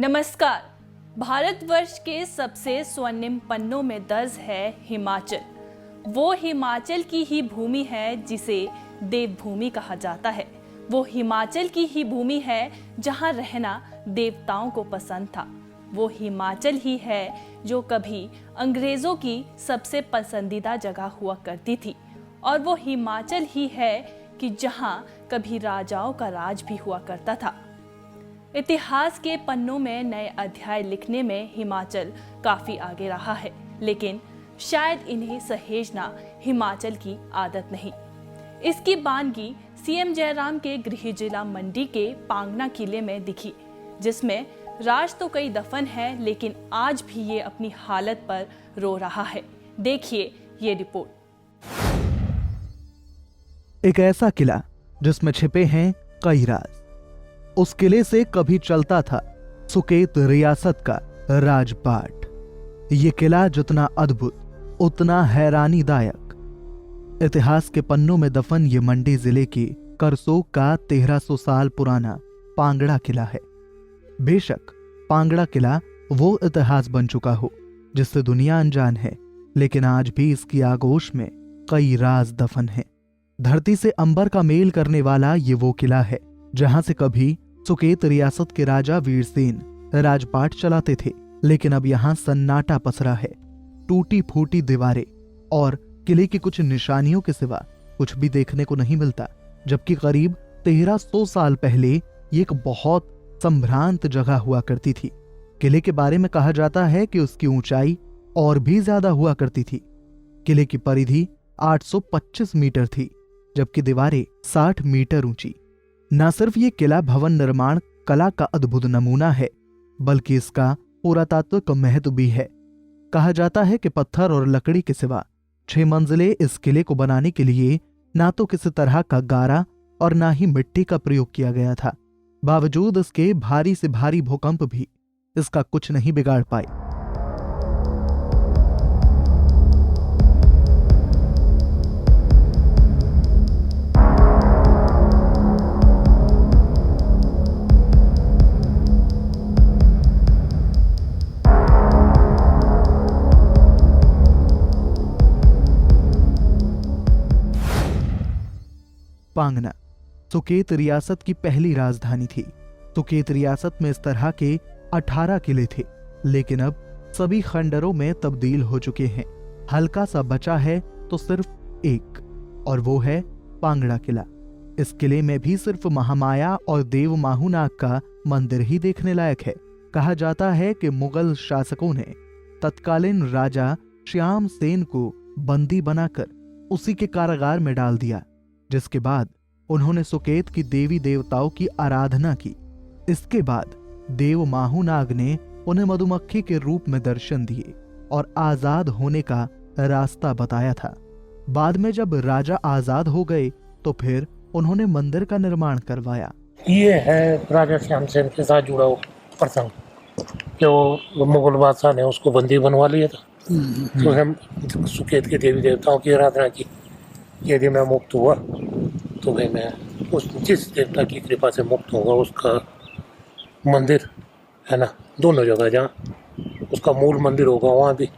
नमस्कार। भारतवर्ष के सबसे स्वर्णिम पन्नों में दर्ज है हिमाचल। वो हिमाचल की ही भूमि है जिसे देवभूमि कहा जाता है। वो हिमाचल की ही भूमि है जहां रहना देवताओं को पसंद था। वो हिमाचल ही है जो कभी अंग्रेजों की सबसे पसंदीदा जगह हुआ करती थी। और वो हिमाचल ही है कि जहां कभी राजाओं का राज भी हुआ करता था। इतिहास के पन्नों में नए अध्याय लिखने में हिमाचल काफी आगे रहा है, लेकिन शायद इन्हें सहेजना हिमाचल की आदत नहीं। इसकी बानगी सीएम जयराम के गृह जिला मंडी के पांगना किले में दिखी, जिसमें राज तो कई दफन है, लेकिन आज भी ये अपनी हालत पर रो रहा है। देखिए ये रिपोर्ट। एक ऐसा किला जिसमें छिपे हैं कई राज। उस किले से कभी चलता था सुकेत रियासत का राजपाट। ये किला जितना अद्भुत उतना हैरानीदायक। इतिहास के पन्नों में दफन ये मंडी जिले के करसोग का 1300 साल पुराना पांगड़ा किला है। बेशक पांगड़ा किला वो इतिहास बन चुका हो जिससे दुनिया अनजान है, लेकिन आज भी इसकी आगोश में कई राज दफन हैं। धरती से अंबर का मेल करने वाला ये वो किला है जहां से कभी सुकेत रियासत के राजा वीरसेन राजपाट चलाते थे, लेकिन अब यहां सन्नाटा पसरा है। टूटी फूटी दीवारें और किले की कुछ निशानियों के सिवा कुछ भी देखने को नहीं मिलता, जबकि करीब 1300 साल पहले ये एक बहुत संभ्रांत जगह हुआ करती थी। किले के बारे में कहा जाता है कि उसकी ऊंचाई और भी ज्यादा हुआ करती थी। किले की परिधि 825 मीटर थी, जबकि दीवारें 60 मीटर ऊंची। न सिर्फ ये किला भवन निर्माण कला का अद्भुत नमूना है, बल्कि इसका पुरातात्विक महत्व भी है। कहा जाता है कि पत्थर और लकड़ी के सिवा 6 मंजिले इस किले को बनाने के लिए ना तो किसी तरह का गारा और ना ही मिट्टी का प्रयोग किया गया था। बावजूद इसके भारी से भारी भूकंप भी इसका कुछ नहीं बिगाड़ पाए। पांगना सुकेत रियासत की पहली राजधानी थी। सुकेत रियासत में इस तरह के 18 किले थे, लेकिन अब सभी खंडरों में तब्दील हो चुके हैं। हल्का सा बचा है तो सिर्फ एक, और वो है पांगड़ा किला। इस किले में भी सिर्फ महामाया और देव माहूनाग का मंदिर ही देखने लायक है। कहा जाता है कि मुगल शासकों ने तत्कालीन राजा श्याम सेन को बंदी बनाकर उसी के कारागार में डाल दिया, जिसके बाद उन्होंने सुकेत की देवी देवताओं की आराधना की। इसके बाद देव माहूनाग ने उन्हें मधुमक्खी के रूप में दर्शन दिए और आजाद होने का रास्ता बताया था। बाद में जब राजा आजाद हो गए तो फिर उन्होंने मंदिर का निर्माण करवाया। ये है राजा श्याम सेन के साथ जुड़ा हुआ प्रसंग, जो मुगल बादशाह ने उसको बंदी बनवा लिया था। तो हम सुकेत के देवी देवताओं की आराधना की। यदि मैं मुक्त हुआ तो भाई मैं उस जिस देवता की कृपा से मुक्त होगा उसका मंदिर है ना, दोनों जगह, जहाँ उसका मूल मंदिर होगा वहाँ भी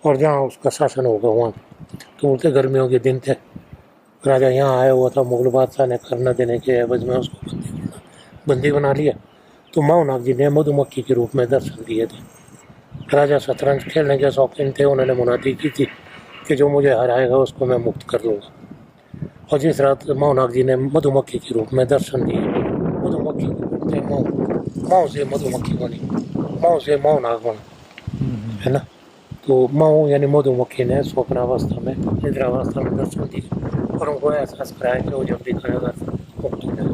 और जहाँ उसका शासन होगा वहाँ भी। तो बोलते गर्मियों के दिन थे, राजा यहाँ आया हुआ था, मुगल बादशाह ने करना देने के एवज में उसको बंदी बना लिया। तो माहूनाग जी ने मधुमक्खी के रूप में दर्शन दिए थे। राजा शतरंज खेलने के शौकीन थे, उन्होंने मुनादी की थी कि जो मुझे हराएगा उसको मैं मुक्त कर दूँगा। और जिस रात माहूनाग जी ने मधुमक्खी के रूप में दर्शन दिए, मधुमक्खी बोलते माऊ से मधुमक्खी बनी, माऊ से माहूनाग बना, है ना। तो माऊ यानी मधुमक्खी ने स्वप्नावस्था में, निद्रावस्था में दर्शन दिए और उनको एहसास कराया कि वो जब भी करेगा मुक्त हो जाएगा।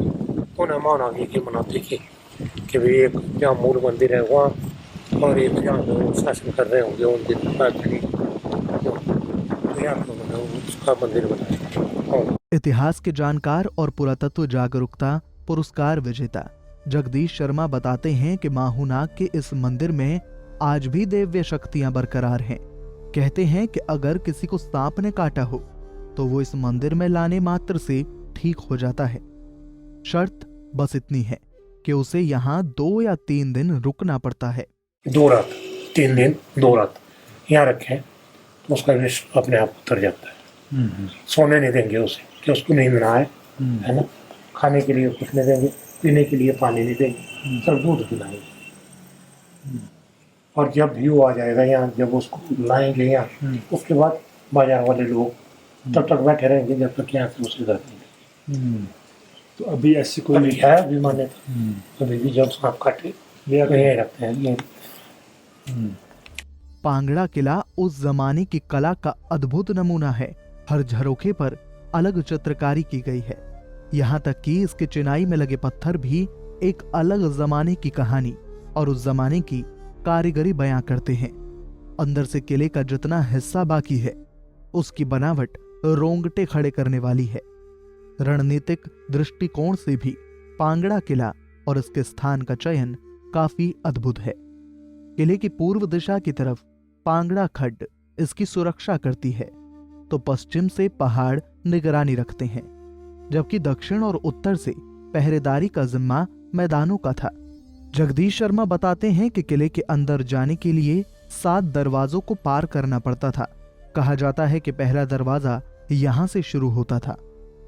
उन्हें माहूनाग जी की मनौती की कि भाई एक जहाँ मूल मंदिर है वहाँ और एक जहाँ वो शासन कर रहे होंगे उन दिन उसका मंदिर बनाया। इतिहास के जानकार और पुरातत्व जागरूकता पुरस्कार विजेता जगदीश शर्मा बताते हैं कि माहूनाग के इस मंदिर में आज भी दिव्य शक्तियां बरकरार हैं। कहते हैं कि अगर किसी को सांप ने काटा हो तो वो इस मंदिर में लाने मात्र से ठीक हो जाता है। शर्त बस इतनी है कि उसे यहाँ 2 या 3 दिन रुकना पड़ता है। 2 रात 3 दिन 2 रात यहाँ रखें तो उसका विष अपने आप उतर जाता है। सोने नहीं देंगे उसे कि उसको नींद ना आए, है ना। खाने के लिए कुछ नहीं देंगे, पीने के लिए पानी नहीं देंगे, सिर्फ दूध पिलाएंगे। और जब भी वो आ जाएगा यहाँ, जब उसको लाएंगे यहाँ, उसके बाद बाजार वाले लोग तब तक बैठे रहेंगे जब तक यहाँ से उसे देंगे। तो अभी ऐसी कोई अभी है, अभी मान्यता, अभी भी जब सांप काटे यही रखते हैं ये। पांगड़ा किला उस जमाने की कला का अद्भुत नमूना है। हर झरोखे पर अलग चित्रकारी की गई है, यहाँ तक कि इसके चिनाई में लगे पत्थर भी एक अलग जमाने की कहानी और उस जमाने की कारीगरी बयां करते हैं। अंदर से किले का जितना हिस्सा बाकी है उसकी बनावट रोंगटे खड़े करने वाली है। रणनीतिक दृष्टिकोण से भी पांगड़ा किला और इसके स्थान का चयन काफी अद्भुत है। किले की पूर्व दिशा की तरफ पांगड़ा खड्ड इसकी सुरक्षा करती है, तो पश्चिम से पहाड़ निगरानी रखते हैं, जबकि दक्षिण और उत्तर से पहरेदारी का जिम्मा मैदानों का था। जगदीश शर्मा बताते हैं कि किले के अंदर जाने के लिए 7 दरवाजों को पार करना पड़ता था। कहा जाता है कि पहला दरवाजा यहां से शुरू होता था।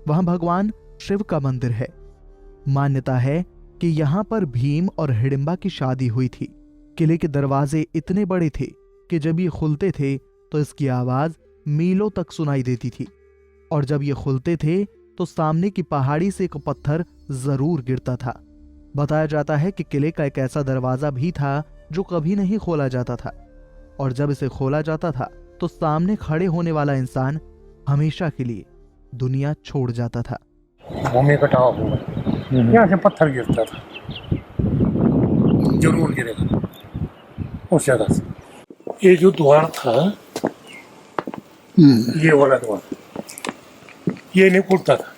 वहां भगवान शिव का मंदिर है। मान्यता है कि यहां पर भीम और हिडिंबा की शादी हुई थी। किले के दरवाजे इतने बड़े थे कि जब ये खुलते थे तो इसकी आवाज मीलों तक सुनाई देती थी, और जब ये खुलते थे तो सामने की पहाड़ी से एक पत्थर जरूर गिरता था। बताया जाता है कि किले का एक ऐसा दरवाजा भी था जो कभी नहीं खोला जाता था, और जब इसे खोला जाता था तो सामने खड़े होने वाला इंसान हमेशा के लिए दुनिया छोड़ जाता था। भूमि कटाव हुआ, यहाँ से पत्थर गिरता था, जरूर गिरेगा उस जगह से। ये जो द्वार था, ये वाला द्वार, ये नहीं खुलता था।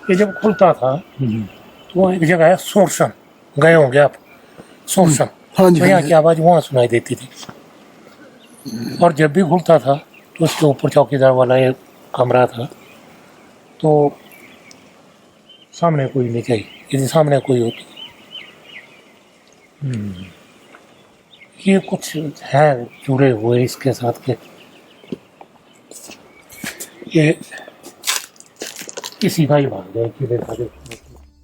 ये जब खुलता था तो वहाँ एक जगह है सोरसन, गए होंगे आप, सोरसन। तो यहाँ की आवाज वहाँ सुनाई देती थी। और जब भी खुलता था तो उसके ऊपर चौकीदार वाला एक कमरा था, तो सामने कोई नहीं चाहिए, यदि सामने कोई हो तो। ये कुछ है जुड़े हुए इसके साथ के, ये इसी का ही भाग गया किले का।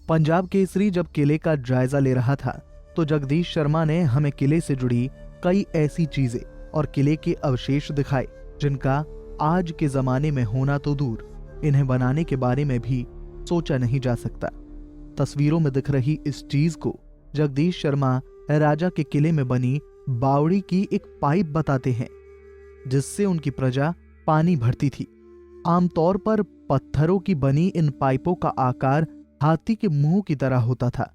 पंजाब केसरी जब किले का जायजा ले रहा था तो जगदीश शर्मा ने हमें किले से जुड़ी कई ऐसी चीजें और किले के अवशेष दिखाए जिनका आज के जमाने में होना तो दूर, इन्हें बनाने के बारे में भी सोचा नहीं जा सकता। तस्वीरों में दिख रही इस चीज को जगदीश शर्मा राजा के किले में बनी बावड़ी की एक पाइप बताते हैं, जिससे उनकी प्रजा पानी भरती थी। आमतौर पर पत्थरों की बनी इन पाइपों का आकार हाथी के मुंह की तरह होता था।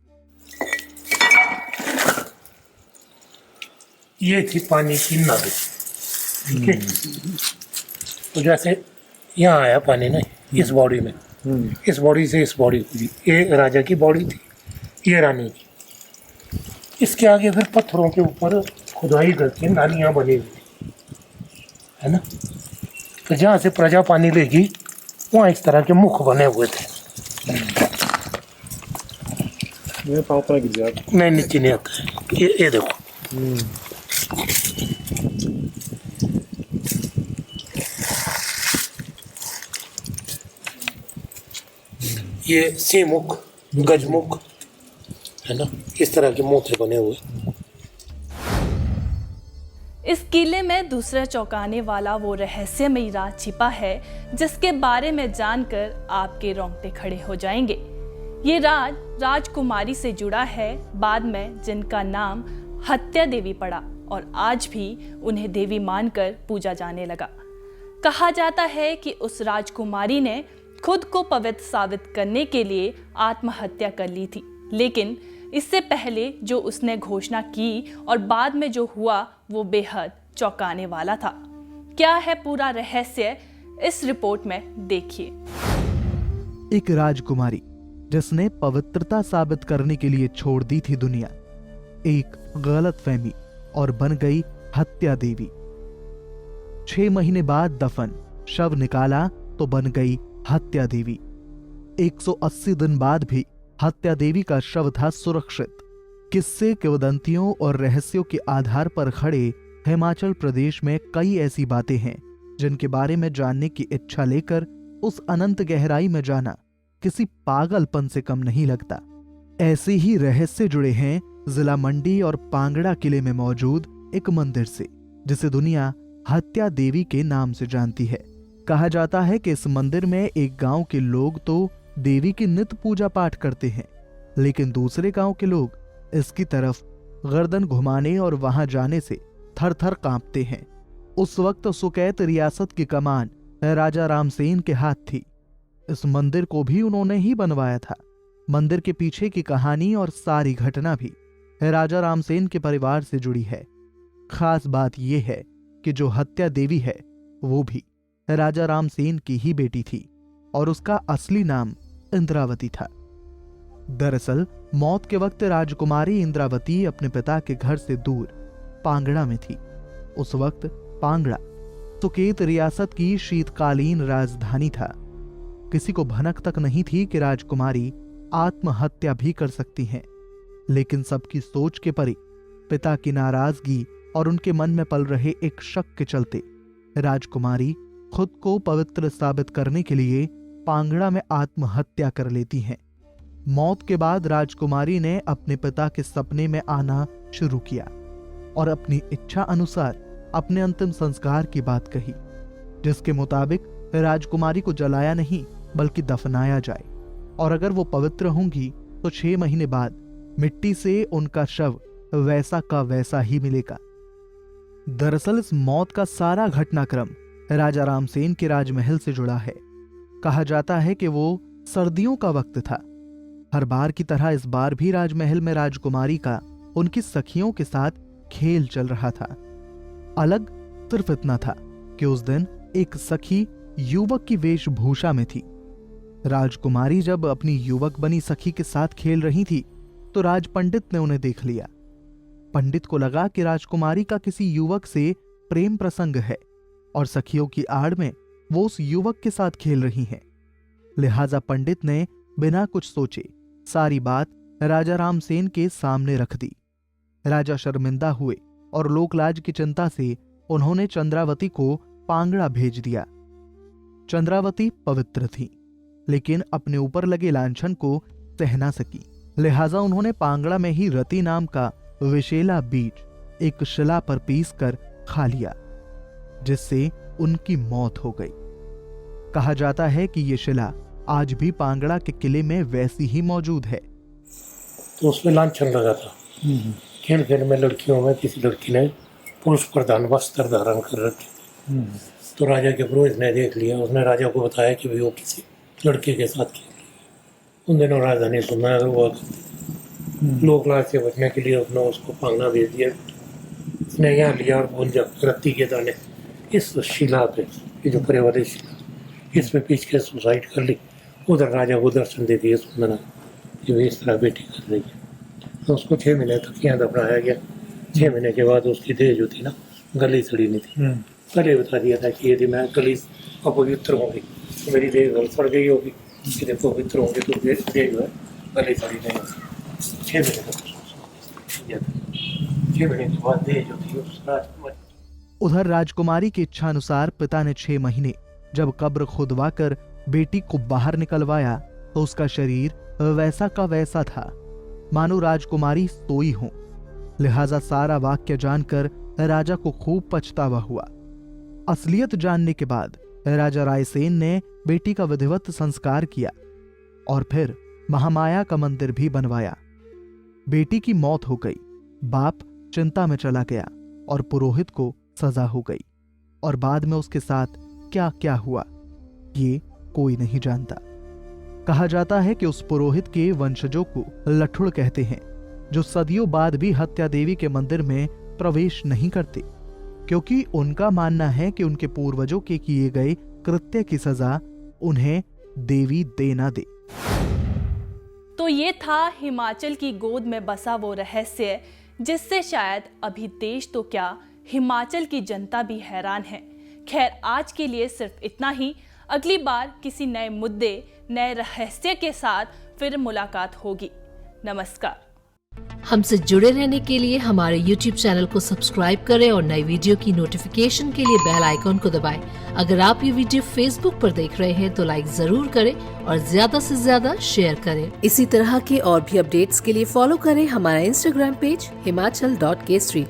ये थी पानी की नदी, ठीक है। तो जैसे यहाँ आया पानी ना इस बॉडी में, इस बॉडी से इस बॉडी को, ये राजा की बॉडी थी, ये रानी की। इसके आगे फिर पत्थरों के ऊपर खुदाई करके नालियां बनी हुई, है ना। तो जहाँ से प्रजा पानी लेगी वहाँ इस तरह के मुख बने हुए थे। मेरे पाँव पर गिर गया। नहीं, नीचे नहीं आता है। ये देखो, ये सीमुख, गजमुख, है ना, इस तरह के मुंह थे बने हुए। इस किले में दूसरा चौंकाने वाला वो रहस्यमयी राज छिपा है जिसके बारे में जानकर आपके रोंगटे खड़े हो जाएंगे। ये राज राजकुमारी से जुड़ा है, बाद में जिनका नाम हत्या देवी पड़ा और आज भी उन्हें देवी मानकर पूजा जाने लगा। कहा जाता है कि उस राजकुमारी ने खुद को पवित्र साबित करने के लिए आत्महत्या कर ली थी, लेकिन इससे पहले जो उसने घोषणा की और बाद में जो हुआ वो बेहद चौंकाने वाला था। क्या है पूरा रहस्य, इस रिपोर्ट में देखिए। एक राजकुमारी जिसने पवित्रता साबित करने के लिए छोड़ दी थी दुनिया, एक गलतफहमी और बन गई हत्या देवी। 6 महीने बाद दफन, शव निकाला तो बन गई हत्या देवी। 180 दिन बाद भी हत्या देवी का शव था सुरक्षित। किस्से, किंवदंतियों और रहस्यों के आधार पर खड़े हिमाचल प्रदेश में कई ऐसी बातें हैं जिनके बारे में जानने की इच्छा लेकर उस अनंत गहराई में जाना किसी पागलपन से कम नहीं लगता। ऐसे ही रहस्य जुड़े हैं जिला मंडी और पांगड़ा किले में मौजूद एक मंदिर से, जिसे दुनिया हत्या देवी के नाम से जानती है। कहा जाता है कि इस मंदिर में एक गांव के लोग तो देवी की नित्य पूजा पाठ करते हैं, लेकिन दूसरे गांव के लोग इसकी तरफ गर्दन घुमाने और वहां जाने से थर थर कांपते हैं। उस वक्त सुकैत रियासत की कमान राजा रामसेन के हाथ थी। इस मंदिर को भी उन्होंने ही बनवाया था। मंदिर के पीछे की कहानी और सारी घटना भी राजा रामसेन के परिवार से जुड़ी है। खास बात यह है कि जो हत्या देवी है वो भी राजा रामसेन की ही बेटी थी और उसका असली नाम इंद्रावती था। दरअसल मौत के वक्त राजकुमारी इंद्रावती अपने पिता के घर से दूर पांगड़ा में थी। उस वक्त पांगड़ा सुकेत रियासत की शीतकालीन राजधानी था। किसी को भनक तक नहीं थी कि राजकुमारी आत्महत्या भी कर सकती हैं, लेकिन सबकी सोच के परे पिता की नाराजगी और उनके मन में पल रहे एक शक के चलते राजकुमारी खुद को पवित्र साबित करने के लिए पांगड़ा में आत्महत्या कर लेती हैं। मौत के बाद राजकुमारी ने अपने पिता के सपने में आना शुरू किया और अपनी इच्छा अनुसार अपने अंतिम संस्कार की बात कही, जिसके मुताबिक राजकुमारी को जलाया नहीं बल्कि दफनाया जाए और अगर वो पवित्र होंगी तो 6 महीने बाद मिट्टी से उनका शव वैसा का वैसा ही मिलेगा। दरअसल इस मौत का सारा घटनाक्रम राजा रामसेन के राजमहल से जुड़ा है। कहा जाता है कि वो सर्दियों का वक्त था। हर बार की तरह इस बार भी राजमहल में राजकुमारी का उनकी सखियों के साथ खेल चल रहा था। अलग सिर्फ इतना था कि उस दिन एक सखी युवक की वेशभूषा में थी। राजकुमारी जब अपनी युवक बनी सखी के साथ खेल रही थी तो राज पंडित ने उन्हें देख लिया। पंडित को लगा कि राजकुमारी का किसी युवक से प्रेम प्रसंग है और सखियों की आड़ में वो उस युवक के साथ खेल रही हैं। लिहाजा पंडित ने बिना कुछ सोचे सारी बात राजा रामसेन के सामने रख दी। राजा शर्मिंदा हुए और लोकलाज की चिंता से उन्होंने चंद्रावती को पांगड़ा भेज दिया। चंद्रावती पवित्र थी, लेकिन अपने ऊपर लगे लांछन को सह ना सकी। लिहाजा उन्होंने पांगड़ा में ही रति नाम का विशेला बीज एक शिला पर पीसकर खा लिया, जिससे उनकी मौत हो गई। कहा जाता है कि यह शिला आज भी पांगड़ा के किले में वैसी ही मौजूद है। तो उसमें लांछन लगा था। खेल खेल में लड़कियों में किसी लड़की ने पुरुष प्रधान वस्त्र धारण कर रखे थे। तो राजा के पुरोहित ने देख लिया। उसने राजा को बताया कि भाई वो किसी लड़के के साथ खेल रही है। उन दिनों राजधानी सुनना हुआ करती। लोकलाज से बचने के लिए उसने उसको पांगड़ा भेज दिया। उसने यहाँ लिया और भूंजा रत्ती के दाने इस शिला पे, ये जो परे वाली शिला, इस पे पीछ के सुसाइड कर ली। उधर राजा को दर्शन दे दिए सुंदना कि भाई इस तरह बेटी कर रही है। तो उसको 6 महीने तक यहाँ दफनाया गया। 6 महीने के बाद उसकी देह जो थी ना, गली सड़ी नहीं थी। पहले बता दिया था कि यदि मैं गली अपवित्र होंगी तो मेरी देह गल सड़ गई होगी, यदि पवित्र होंगे तो देह जो है गली सड़ी नहीं होगी। 6 महीने तक 6 महीने के बाद देह जो थी उस राजकुमारी। उधर राजकुमारी की इच्छा अनुसार पिता ने 6 महीने जब कब्र खुदवाकर बेटी को बाहर निकलवाया तो उसका शरीर वैसा का वैसा था, मानो राजकुमारी सोई हो। लिहाजा सारा वाक्य जानकर राजा को खूब पछतावा हुआ। असलियत जानने के बाद राजा रायसेन ने बेटी का विधिवत संस्कार किया और फिर महामाया का मंदिर भी बनवाया। बेटी की मौत हो गई। बाप चिंता में चला गया और पुरोहित को सजा हो गई, और बाद में उसके साथ क्या क्या हुआ ये कोई नहीं जानता। कहा जाता है कि उस पुरोहित के वंशजों को लठुड़ कहते हैं, जो सदियों बाद भी हत्या देवी के मंदिर में प्रवेश नहीं करते, क्योंकि उनका मानना है कि उनके पूर्वजों के किए गए कृत्य की सजा उन्हें देवी दे ना दे। तो ये था हिमाचल की गोद में बसा वो रहस्य जिससे शायद अभी देश तो क्या हिमाचल की जनता भी हैरान है। खैर, आज के लिए सिर्फ इतना ही। अगली बार किसी नए मुद्दे, नए रहस्य के साथ फिर मुलाकात होगी। नमस्कार। हमसे जुड़े रहने के लिए हमारे YouTube चैनल को सब्सक्राइब करें और नई वीडियो की नोटिफिकेशन के लिए बेल आइकॉन को दबाएं। अगर आप ये वीडियो Facebook पर देख रहे हैं तो लाइक जरूर करें और ज्यादा से ज्यादा शेयर करें। इसी तरह के और भी अपडेट्स के लिए फॉलो करें हमारा Instagram पेज himachal.kesri।